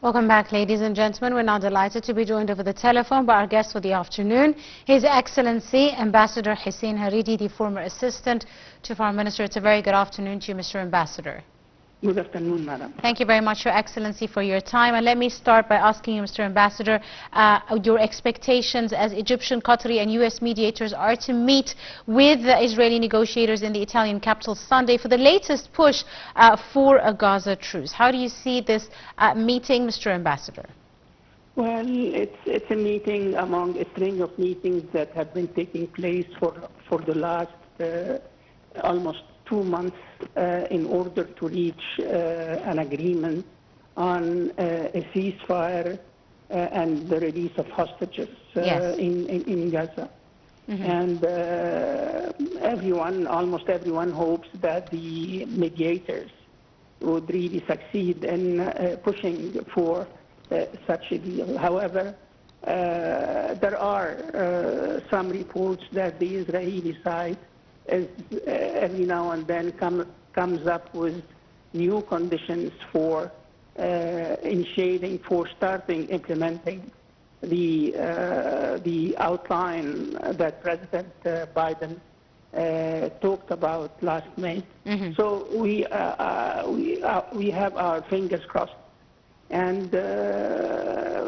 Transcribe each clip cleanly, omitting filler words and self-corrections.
Welcome back, ladies and gentlemen. We're now delighted to be joined over the telephone by our guest for the afternoon, His Excellency Ambassador Hussien Hareedy, the former assistant to Foreign Minister. It's a very good afternoon to you, Mr. Ambassador. Good afternoon, Madam. Thank you very much, Your Excellency, for your time. And let me start by asking you, Mr. Ambassador, your expectations as Egyptian, Qatari and U.S. mediators are to meet with the Israeli negotiators in the Italian capital Sunday for the latest push for a Gaza truce. How do you see this meeting, Mr. Ambassador? Well, it's a meeting among a string of meetings that have been taking place for the last almost 2 months in order to reach an agreement on a ceasefire and the release of hostages in Gaza. And almost everyone hopes that the mediators would really succeed in pushing for such a deal. However, there are some reports that the Israeli side every now and then comes up with new conditions for starting implementing the outline that President Biden talked about last May. So we have our fingers crossed, and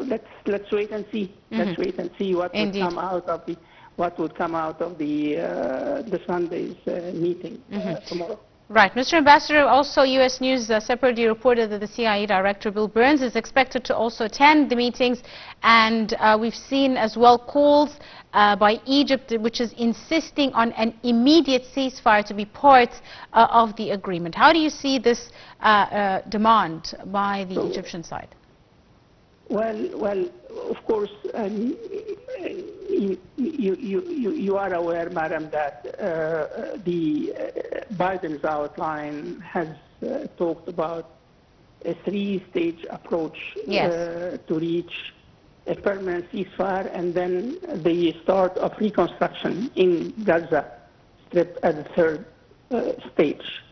let's wait and see. Let's wait and see what will come out of the Sunday's meeting tomorrow. Right. Mr. Ambassador, also U.S. News separately reported that the CIA Director Bill Burns is expected to also attend the meetings, and we've seen as well calls by Egypt, which is insisting on an immediate ceasefire to be part of the agreement. How do you see this demand by the Egyptian side? Well, of course, you are aware, Madam, that the Biden's outline has talked about a 3-stage approach to reach a permanent ceasefire and then the start of reconstruction in Gaza Strip as a 3rd stage.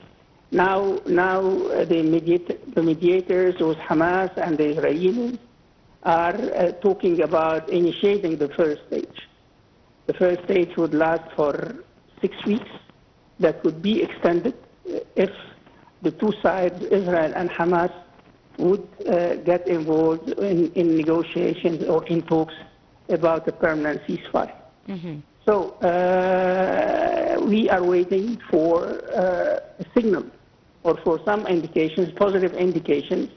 Now the mediators with Hamas and the Israelis are talking about initiating the 1st stage. The 1st stage would last for 6 weeks. That would be extended if the two sides, Israel and Hamas, would get involved in negotiations or in talks about a permanent ceasefire. So we are waiting for a signal or for some indications, positive indications,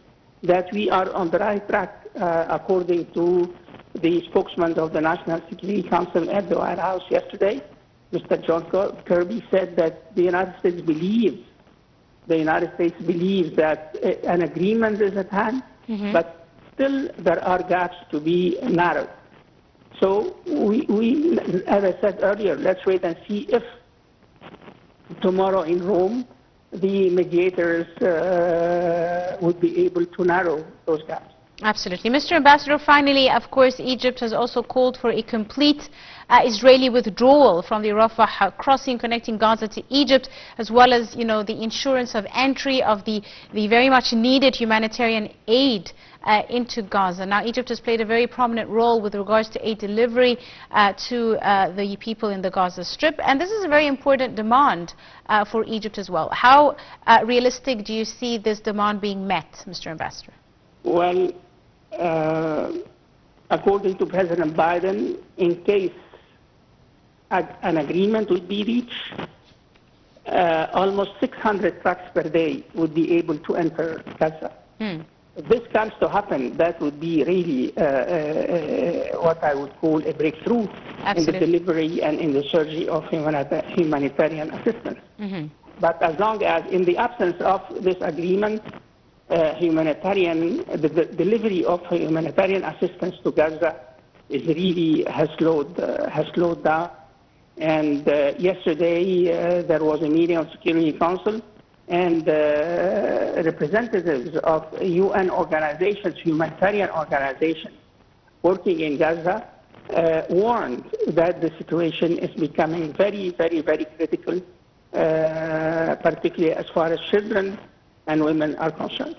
that we are on the right track. According to the spokesman of the National Security Council at the White House yesterday, Mr. John Kirby said that the United States believes that an agreement is at hand, but still there are gaps to be narrowed. So we, as I said earlier, let's wait and see if tomorrow in Rome the mediators would be able to narrow those gaps. Absolutely. Mr. Ambassador, finally, of course, Egypt has also called for a complete Israeli withdrawal from the Rafah crossing connecting Gaza to Egypt, as well as, the insurance of entry of the very much needed humanitarian aid into Gaza. Now, Egypt has played a very prominent role with regards to aid delivery to the people in the Gaza Strip, and this is a very important demand for Egypt as well. How realistic do you see this demand being met, Mr. Ambassador? Well, according to President Biden, in case an agreement would be reached, almost 600 trucks per day would be able to enter Gaza. If this comes to happen, that would be really what I would call a breakthrough in the delivery and in the surgery of humanitarian assistance. But as long as, in the absence of this agreement, the delivery of humanitarian assistance to Gaza has slowed down. And yesterday there was a meeting of Security Council, and representatives of UN organizations, humanitarian organizations working in Gaza, warned that the situation is becoming very, very, very critical, particularly as far as children and women are concerned.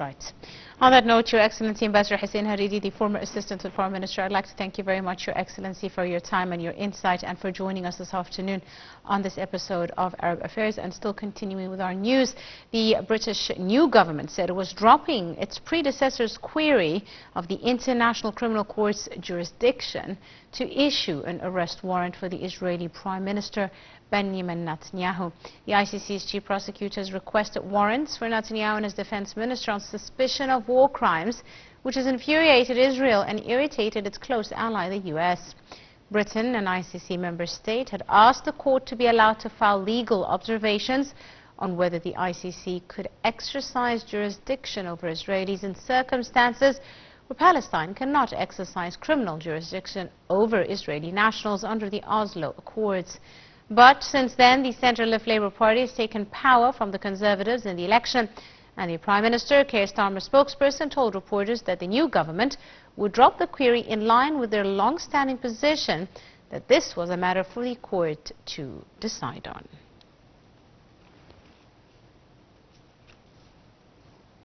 Right. On that note, Your Excellency Ambassador Hussien Hareedy, the former Assistant to the Foreign Minister, I'd like to thank you very much, Your Excellency, for your time and your insight and for joining us this afternoon on this episode of Arab Affairs. And still continuing with our news, the British new government said it was dropping its predecessor's query of the International Criminal Court's jurisdiction to issue an arrest warrant for the Israeli Prime Minister Benjamin Netanyahu. The ICC's chief prosecutor has requested warrants for Netanyahu and his defense minister on suspicion of war crimes, which has infuriated Israel and irritated its close ally, the US. Britain, an ICC member state, had asked the court to be allowed to file legal observations on whether the ICC could exercise jurisdiction over Israelis in circumstances where Palestine cannot exercise criminal jurisdiction over Israeli nationals under the Oslo Accords. But since then, the centre-left Labour Party has taken power from the Conservatives in the election, and the Prime Minister, Keir Starmer's spokesperson, told reporters that the new government would drop the query in line with their long-standing position that this was a matter for the court to decide on.